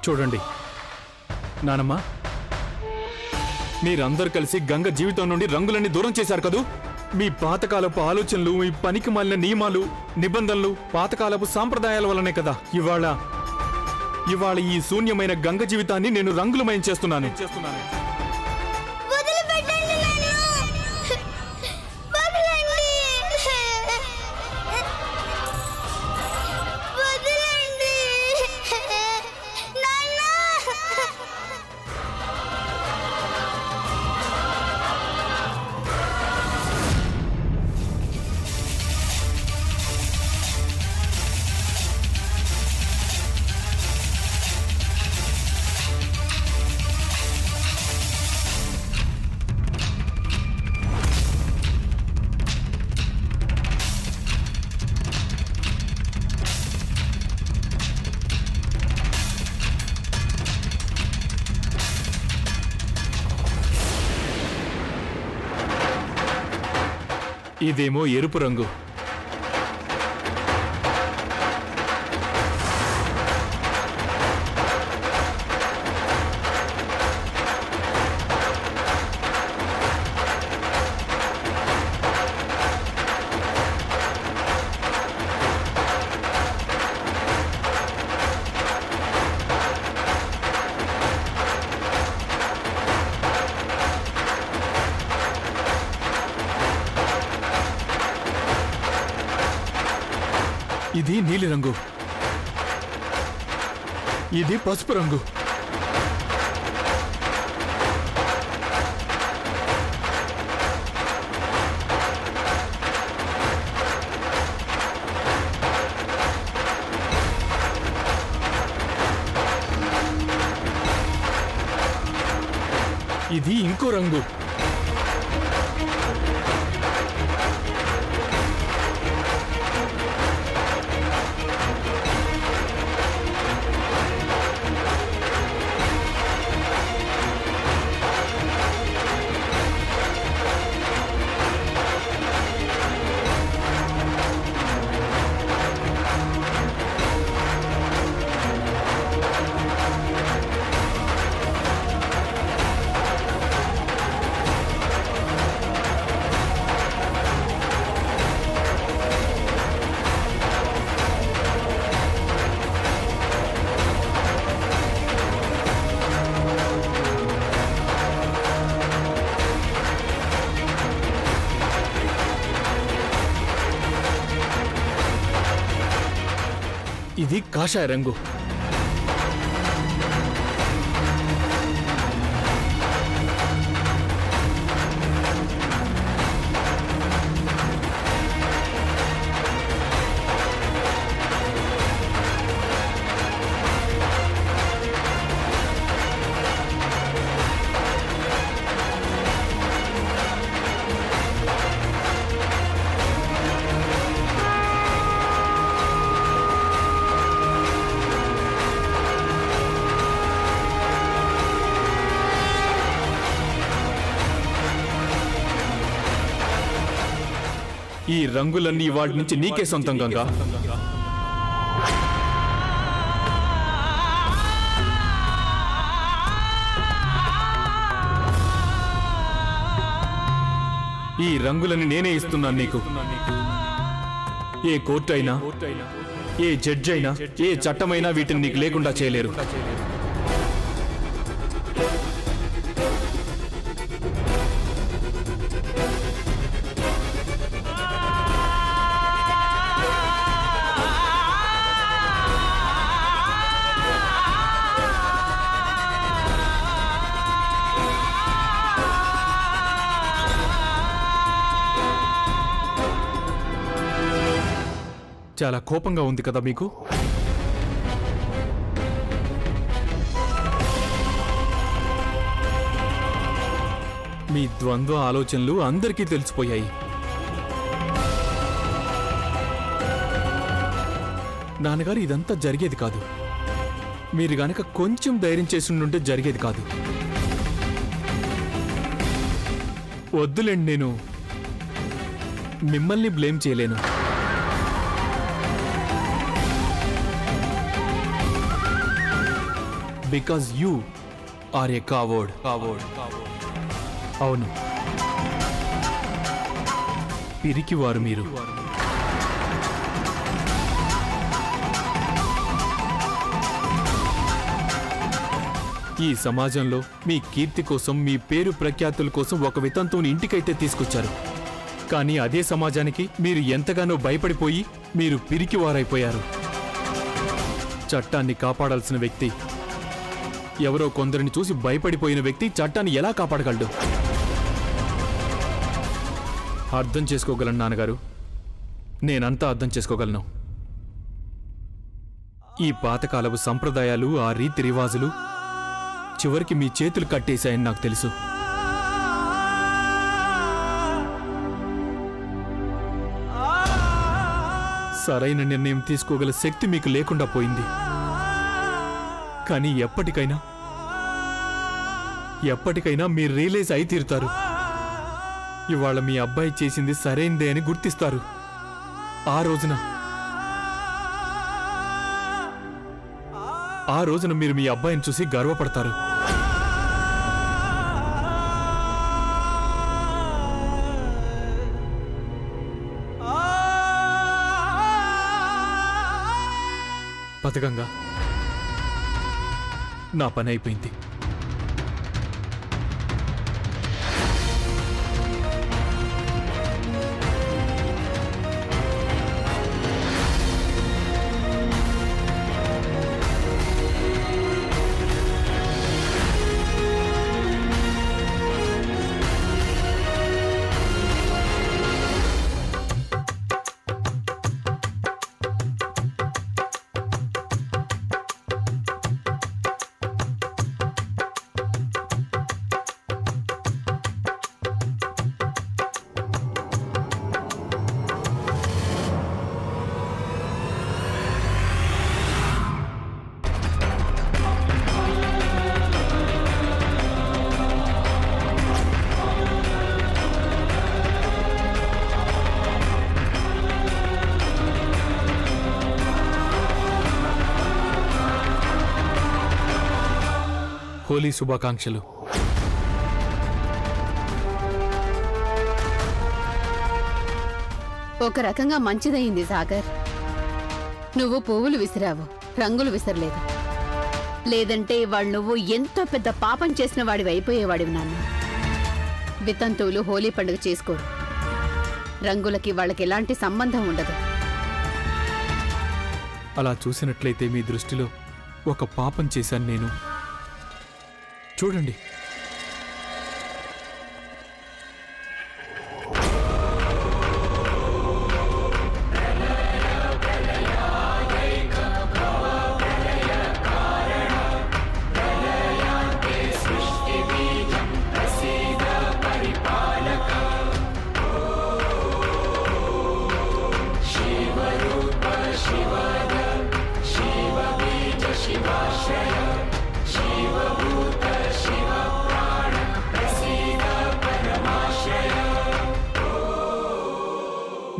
చూడండి నానమ్మ, మీరందరూ కలిసి గంగ జీవితం నుండి రంగులన్నీ దూరం చేశారు కదూ. మీ పాతకాలపు ఆలోచనలు, మీ పనికి మాలిన నియమాలు, నిబంధనలు, పాతకాలపు సాంప్రదాయాల వల్లనే కదా ఇవాళ ఈ శూన్యమైన గంగ జీవితాన్ని నేను రంగులమయం చేస్తున్నాను. ఇదేమో ఎరుపు రంగు. ఇది నీలి రంగు. ఇది పసుపు రంగు. ఇది ఇంకో రంగు. ఇది కాషాయ రంగు. ఈ రంగులన్నీ వాటి నుంచి నీకే సొంతం గంగా. ఈ రంగులని నేనే ఇస్తున్నాను నీకు. ఏ కోర్టు అయినా, ఏ జడ్జి అయినా, ఏ చట్టమైనా వీటిని నీకు లేకుండా చేయలేరు. చాలా కోపంగా ఉంది కదా మీకు? మీ ద్వంద్వ ఆలోచనలు అందరికీ తెలిసిపోయాయి. నాన్నగారు, ఇదంతా జరిగేది కాదు. మీరు గనక కొంచెం ధైర్యం చేసి ఉంటే జరిగేది కాదు. వద్దులేండి, నేను మిమ్మల్ని బ్లేమ్ చేయలేను. బికాజ్ యూ ఆర్ ఏ కావర్డ్. అవును, పిరికివారు మీరు. ఈ సమాజంలో మీ కీర్తి కోసం, మీ పేరు ప్రఖ్యాతుల కోసం ఒక వితంతువుని ఇంటికైతే తీసుకొచ్చారు. కానీ అదే సమాజానికి మీరు ఎంతగానో భయపడిపోయి మీరు పిరికివారైపోయారు. చట్టాన్ని కాపాడాల్సిన వ్యక్తి, ఎవరో కొందరిని చూసి భయపడిపోయిన వ్యక్తి చట్టాన్ని ఎలా కాపాడగలడు? అర్థం చేసుకోగలను నాన్నగారు, నేనంతా అర్థం చేసుకోగలను. ఈ పాతకాలపు సంప్రదాయాలు, ఆ రీతి రివాజులు చివరికి మీ చేతులు కట్టేశాయని నాకు తెలుసు. సరైన నిర్ణయం తీసుకోగల శక్తి మీకు లేకుండా పోయింది. కానీ ఎప్పటికైనా మీరు రియలైజ్ అయి తీరుతారు. ఇవాళ మీ అబ్బాయి చేసింది సరైనదే అని గుర్తిస్తారు. ఆ రోజున మీరు మీ అబ్బాయిని చూసి గర్వపడతారు. పథకంగా నా పని అయిపోయింది. హోలీ శుభాకాంక్షలు. ఒక రకంగా మంచిదయింది సాగర్. నువ్వు పువ్వులు విసిరావు, రంగులు విసరలేదు. లేదంటే వాళ్ళు నువ్వు ఎంతో పెద్ద పాపం చేసిన వాడివి అయిపోయేవాడివి. నాన్న, వితంతువులు హోలీ పండుగ చేసుకోరు. రంగులకి వాళ్ళకి ఎలాంటి సంబంధం ఉండదు. అలా చూసినట్లయితే మీ దృష్టిలో ఒక పాపం చేశాను నేను. చూడండి,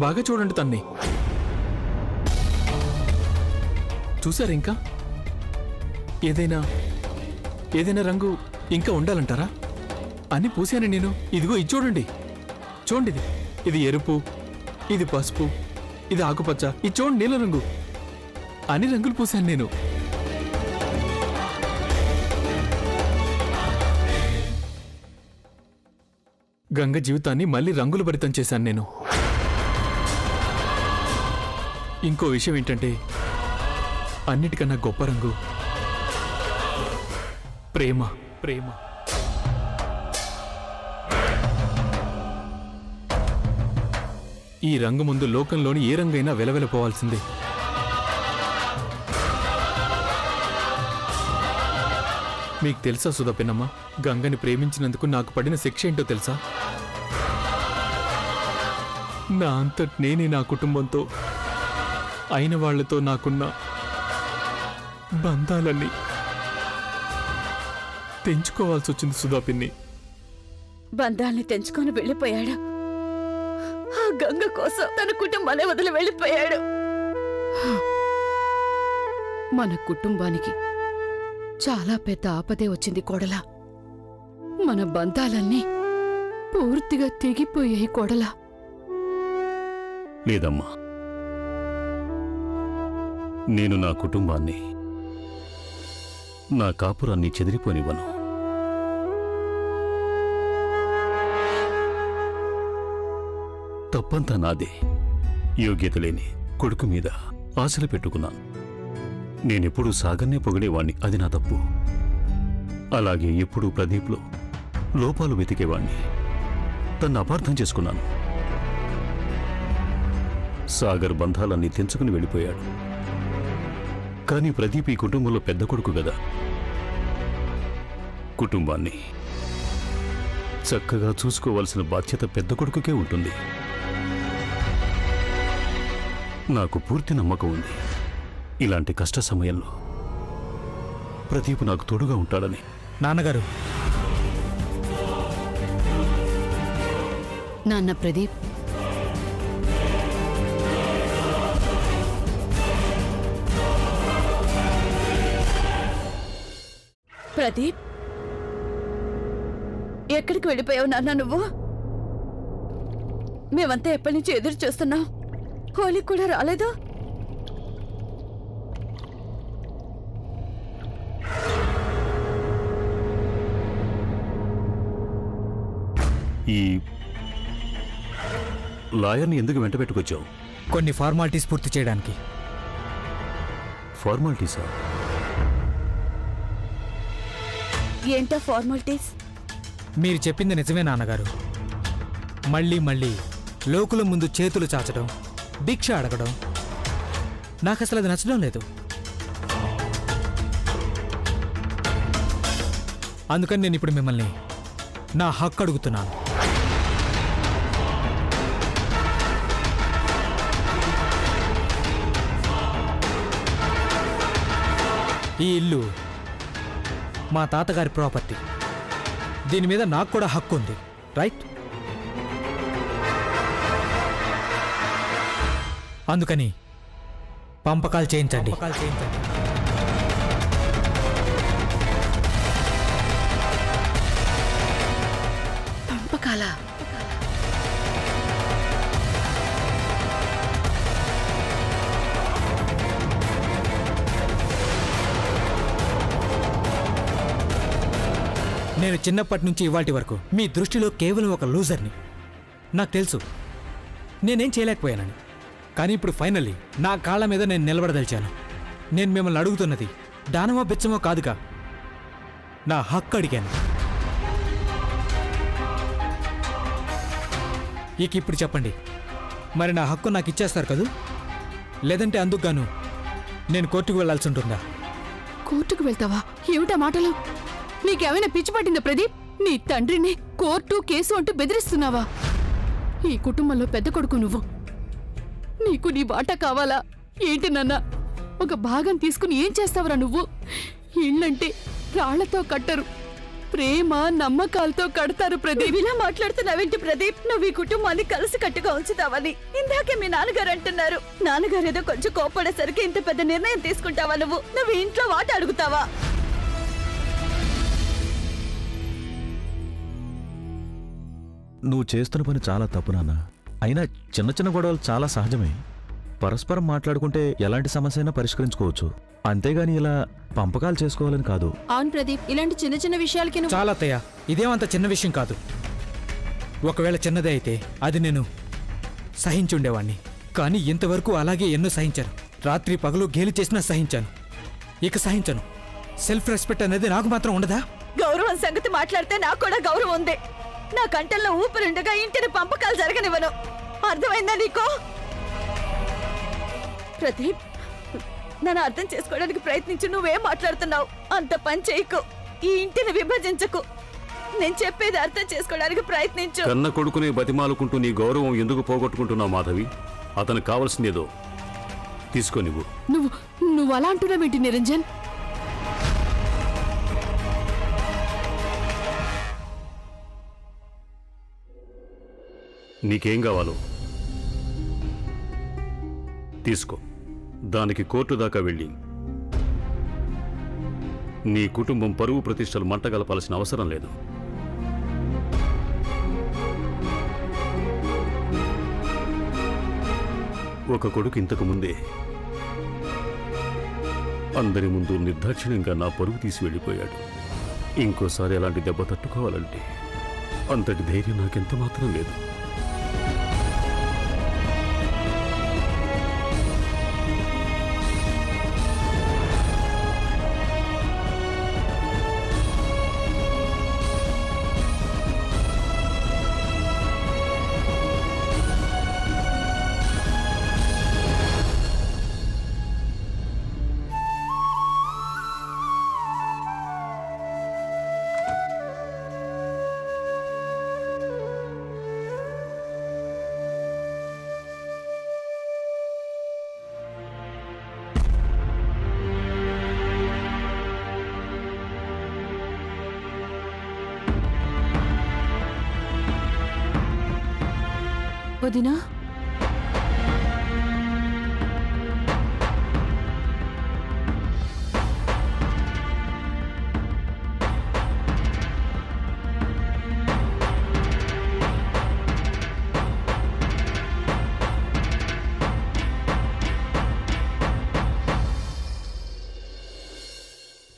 బాగా చూడండి తన్ని. చూసారు? ఇంకా ఏదైనా రంగు ఇంకా ఉండాలంటారా? అన్ని పూసాను నేను. ఇదిగో ఇది చూడండి, చూడండి, ఇది ఎరుపు, ఇది పసుపు, ఇది ఆకుపచ్చ, ఇది చూడండి నీల రంగు. అన్ని రంగులు పూసాను నేను. గంగ జీవితాన్ని మళ్ళీ రంగులు భరితం చేశాను నేను. ఇంకో విషయం ఏంటంటే, అన్నిటికన్నా గొప్ప రంగు ప్రేమ. ఈ రంగు ముందు లోకంలోని ఏ రంగైనా వెలవెలపోవాల్సిందే. మీకు తెలుసా సుధా పిన్నమ్మ, గంగని ప్రేమించినందుకు నాకు పడిన శిక్ష ఏంటో తెలుసా? నా అంతటి నేనే నా కుటుంబంతో, అయిన వాళ్లతో నాకున్న బంధాలన్నీ తెంచుకోవాల్సి వచ్చింది సుధా పిన్ని. బంధాల్ని తెంచుకొని వెళ్ళిపోయాడు. ఆ గంగ కోసం తన కుటుంబాన్ని వదిలి వెళ్ళిపోయాడు. మన కుటుంబానికి చాలా పెద్ద ఆపదే వచ్చింది కోడలా. మన బంధాలన్నీ పూర్తిగా తెగిపోయాయి కోడలా. లేదమ్మా, నేను నా కుటుంబాన్ని, నా కాపురాన్ని చెదిరిపోనివ్వను. తప్పంతా నాదే. యోగ్యత లేని కొడుకు మీద ఆశలు పెట్టుకున్నాను. నేనెప్పుడూ సాగర్నే పొగిడేవాణ్ణి, అది నా తప్పు. అలాగే ఎప్పుడూ ప్రదీప్లో లోపాలు వెతికేవాణ్ణి, తన్ను అపార్థం చేసుకున్నాను. సాగర్ బంధాలన్నీ తెంచుకుని వెళ్ళిపోయాడు. కానీ ప్రదీప్ ఈ కుటుంబంలో పెద్ద కొడుకు గదా. కుటుంబాన్ని చక్కగా చూసుకోవాల్సిన బాధ్యత పెద్ద కొడుకుకే ఉంటుంది. నాకు పూర్తి నమ్మకం ఉంది, ఇలాంటి కష్ట సమయంలో ప్రదీప్ నాకు తోడుగా ఉంటాడని. నాన్నగారు, నాన్న ప్రదీప్, ప్రదీప్, ఎక్కడికి వెళ్ళిపోయావు నాన్న నువ్వు? మేమంతా ఎప్పటి నుంచి ఎదురు చూస్తున్నాం. హోలీకి కూడా రాలేదు. ఈ లాయర్ని ఎందుకు వెంట పెట్టుకొచ్చావు? కొన్ని ఫార్మాలిటీస్ పూర్తి చేయడానికి. ఫార్మాలిటీసా? ఏంటా ఫార్మాలిటీస్? మీరు చెప్పింది నిజమే నాన్నగారు. మళ్ళీ మళ్ళీ లోకుల ముందు చేతులు చాచడం, భిక్ష అడగడం నాకసలు అది నచ్చడం లేదు. అందుకని నేను ఇప్పుడు మిమ్మల్ని నా హక్కు అడుగుతున్నాను. ఈ ఇల్లు మా తాతగారి ప్రాపర్టీ. దీని మీద నాకు కూడా హక్కు ఉంది, రైట్? అందుకని పంపకాలు చేయించండి. పంపకాలా? నేను చిన్నప్పటి నుంచి ఇవాటి వరకు మీ దృష్టిలో కేవలం ఒక లూజర్ని. నాకు తెలుసు నేనేం చేయలేకపోయానని. కానీ ఇప్పుడు ఫైనల్లీ నా కాళ్ళ మీద నేను నిలబడదలిచాను. నేను మిమ్మల్ని అడుగుతున్నది దానమో బిచ్చమో కాదుగా, నా హక్కు అడిగాను. ఇక ఇప్పుడు చెప్పండి, మరి నా హక్కు నాకు ఇచ్చేస్తారు కదూ? లేదంటే అందుకుగాను నేను కోర్టుకు వెళ్లాల్సి ఉంటుందా? కోర్టుకు వెళ్తావా? ఏమిటా మాటలు? నీకేమైనా పిచ్చి పట్టిందా ప్రదీప్? నీ తండ్రిని కోర్టు కేసు అంటూ బెదిరిస్తున్నావా? ఈ కుటుంబంలో పెద్ద కొడుకు నువ్వు. నీకు నీ వాటా కావాలా ఏంటి నాన్న? ఒక భాగం తీసుకుని ఏం చేస్తావురా నువ్వు? ఇళ్ళంటే రాళ్లతో కట్టరు, ప్రేమ నమ్మకాలతో కడతారు. ప్రదీప్, ఇలా మాట్లాడుతున్నావేంటి ప్రదీప్? నువ్వు ఈ కుటుంబాన్ని కలిసి కట్టుగా ఉంచుతావని ఇందాకే మీ నాన్నగారు అంటున్నారు. నాన్నగారు ఏదో కొంచెం కోపడేసరికి ఇంత పెద్ద నిర్ణయం తీసుకుంటావా నువ్వు? నువ్వు ఇంట్లో వాట అడుగుతావా? నువ్వు చేస్తున్న పని చాలా తప్పు నాన్న. అయినా చిన్న చిన్న గొడవలు చాలా సహజమే. పరస్పరం మాట్లాడుకుంటే ఎలాంటి సమస్య అయినా పరిష్కరించుకోవచ్చు. అంతేగాని ఇలా పంపకాలు చేసుకోవాలని కాదు. అవును ప్రదీప్, ఇలాంటి చిన్న చిన్న విషయాలకి చాలా అత్తయ్య, ఇదేమంత చిన్న విషయం కాదు. ఒకవేళ చిన్నదే అయితే అది నేను సహించుండేవాణ్ణి. కానీ ఇంతవరకు అలాగే ఎన్నో సహించాను. రాత్రి పగలు గేలి చేసినా సహించాను. ఇక సహించను. సెల్ఫ్ రెస్పెక్ట్ అనేది నాకు మాత్రం ఉండదా? గౌరవం సంగతి మాట్లాడితే నాకు కూడా గౌరవం ఉంది. నా కంటల్లో ఊపిరిండగా ఇంటిని పంపకాలు జరగనివ్వను. అర్థమైందా నీకు? ప్రదీప్, నన్ను అర్థం చేసుకోవడానికి ప్రయత్నించు. నువ్వేం మాట్లాడుతున్నావు? అంత పని చేయకు. ఈ ఇంటిని విభజించకు. నేను చెప్పేది అర్థం చేసుకోవడానికి ప్రయత్నించు. కన్న కొడుకునే బతిమాలుకుంటూ నీ గౌరవం ఎందుకు పోగొట్టుకుంటున్నావు మాధవి? అతనికి కావాల్సిందేదో తీసుకో. నువ్వు అలా అంటున్నావేంటి నిరంజన్? నీకేం కావాలో తీసుకో. దానికి కోర్టు దాకా వెళ్ళి నీ కుటుంబం పరువు ప్రతిష్టలు మంటగలపాల్సిన అవసరం లేదు. ఒక కొడుకు ఇంతకు ముందే అందరి ముందు నిర్దాక్షిణ్యంగా నా పరువు తీసి వెళ్ళిపోయాడు. ఇంకోసారి అలాంటి దెబ్బ తట్టుకోవాలంటే అంతటి ధైర్యం నాకెంత మాత్రం లేదు. వదినా,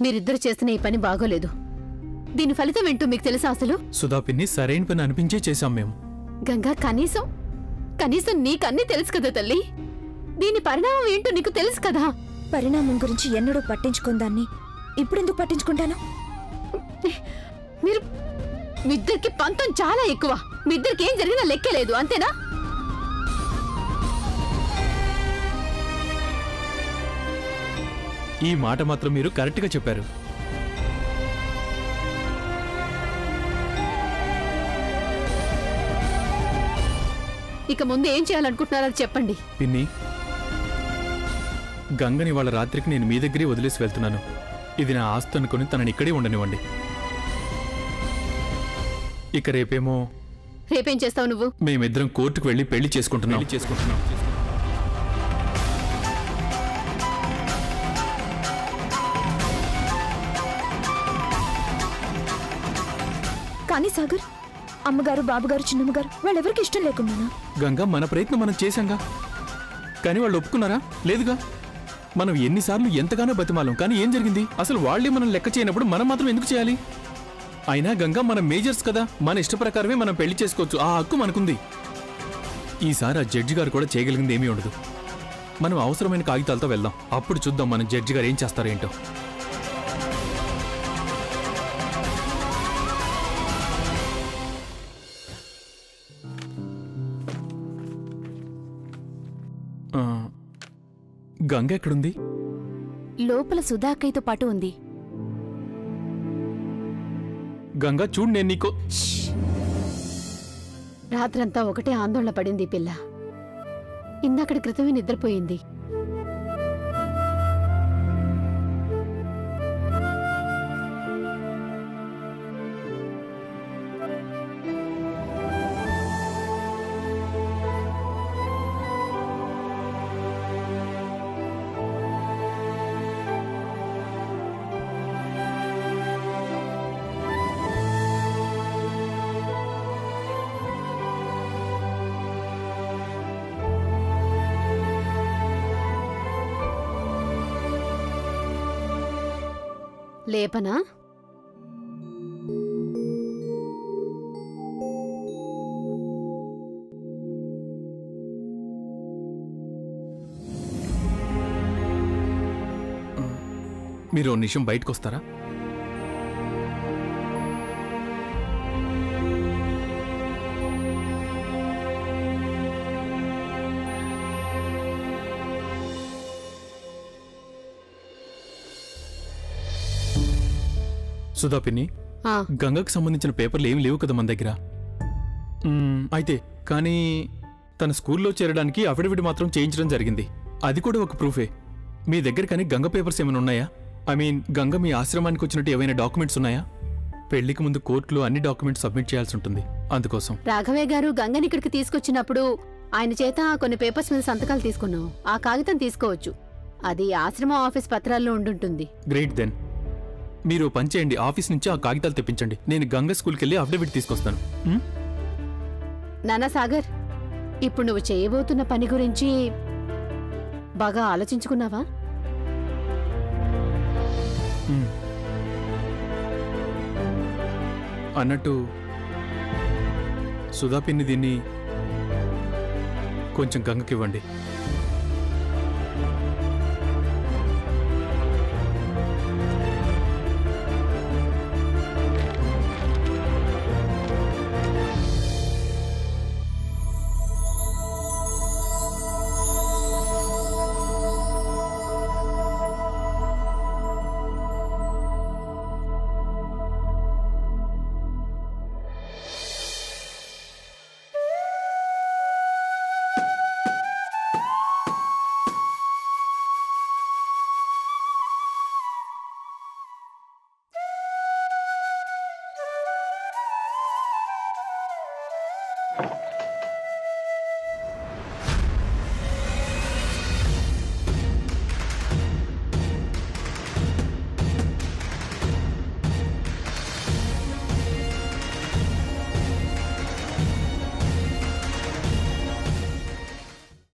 మీరిద్దరు చేసిన ఈ పని బాగోలేదు. దీని ఫలితం ఏంటో మీకు తెలుసా అసలు? సుధా పిన్ని సరైన పని అనిపించే చేశాం మేము. గంగా, కనీసం నీకన్నీ తెలుసు కదా తల్లి. దీని పరిణామం ఏంటో నీకు తెలుసు కదా. పరిణామం గురించి ఎన్నడూ పట్టించుకుందాన్ని ఇప్పుడెందుకు పట్టించుకుంటాను? మీరు మీ ఇద్దరికి పంతం చాలా ఎక్కువ. మీ ఇద్దరికి ఏం జరిగినా లెక్కే లేదు, అంతేనా? ఈ మాట మాత్రం మీరు కరెక్ట్గా చెప్పారు. ఇక ముందు ఏం చేయాలనుకుంటున్నారో చెప్పండి. పిన్ని, గంగని వాళ్ళ రాత్రికి నేను మీ దగ్గరే వదిలేసి వెళ్తున్నాను. ఇది నా ఆస్తి అనుకుని తనని ఇక్కడే ఉండనివ్వండి. ఇక రేపేం చేస్తావు నువ్వు? మేమిద్దరం కోర్టుకు వెళ్ళి పెళ్లి చేసుకుంటున్నాం. కానీ సాగర్, అమ్మగారు, బాబుగారు, చిన్నమ్మగారు వాళ్ళెవరికి ఇష్టం లేకున్నానా? గంగా, మన ప్రయత్నం మనం చేశాంగా. కానీ వాళ్ళు ఒప్పుకున్నారా? లేదుగా. మనం ఎన్నిసార్లు ఎంతగానో బతిమాలం, కానీ ఏం జరిగింది? అసలు వాళ్ళే మనం లెక్క చేయనప్పుడు మనం మాత్రం ఎందుకు చేయాలి? అయినా గంగా, మనం మేజర్స్ కదా, మన ఇష్ట ప్రకారమే మనం పెళ్లి చేసుకోవచ్చు. ఆ హక్కు మనకుంది. ఈసారి ఆ జడ్జి గారు కూడా చేయగలిగింది ఏమీ ఉండదు. మనం అవసరమైన కాగితాలతో వెళ్దాం. అప్పుడు చూద్దాం మనం జడ్జి గారు ఏం చేస్తారో ఏంటో. గంగ ఎక్కడుంది? లోపల సుధాకయ్యతో పాటు ఉంది. గంగా, చూడు, నేను నీకు రాత్రంతా ఒకటే ఆందోళన పడింది పిల్ల. ఇందాకటి క్రితమే నిద్రపోయింది. లేపనా? మీరు ఓ నిమిషం బయటకు వస్తారా? సుధా పిన్ని, గంగకు సంబంధించిన పేపర్లు ఏమి లేవు కదా మన దగ్గర. అయితే కానీ తన స్కూల్లో చేరడానికి అఫిడవిట్ మాత్రం చేయించడం జరిగింది. అది కూడా ఒక ప్రూఫే. మీ దగ్గర కానీ గంగ పేపర్స్ ఏమైనా ఉన్నాయా? ఐ మీన్, గంగ మీ ఆశ్రమానికి వచ్చినట్టు ఏవైనా డాక్యుమెంట్స్ ఉన్నాయా? పెళ్లికి ముందు కోర్టులో అన్ని డాక్యుమెంట్స్ సబ్మిట్ చేయాల్సి ఉంటుంది. అందుకోసం రాఘవయ్య గారు గంగని ఇక్కడికి తీసుకొచ్చినప్పుడు ఆయన చేత కొన్ని పేపర్స్ మీద సంతకాలు తీసుకున్నాం. ఆ కాగితం తీసుకోవచ్చు. అది ఆశ్రమం ఆఫీస్ పత్రాల్లో ఉండుంటుంది. గ్రేట్. దెన్ మీరు పని చేయండి, ఆఫీస్ నుంచి ఆ కాగితాలు తెప్పించండి. నేను గంగ స్కూల్కి వెళ్ళి అఫిడవిట్ తీసుకొస్తాను. నానా సాగర్, ఇప్పుడు నువ్వు చేయబోతున్న పని గురించి బాగా ఆలోచించుకున్నావా? అన్నట్టు సుధా పిన్ని దీన్ని కొంచెం గంగకివ్వండి.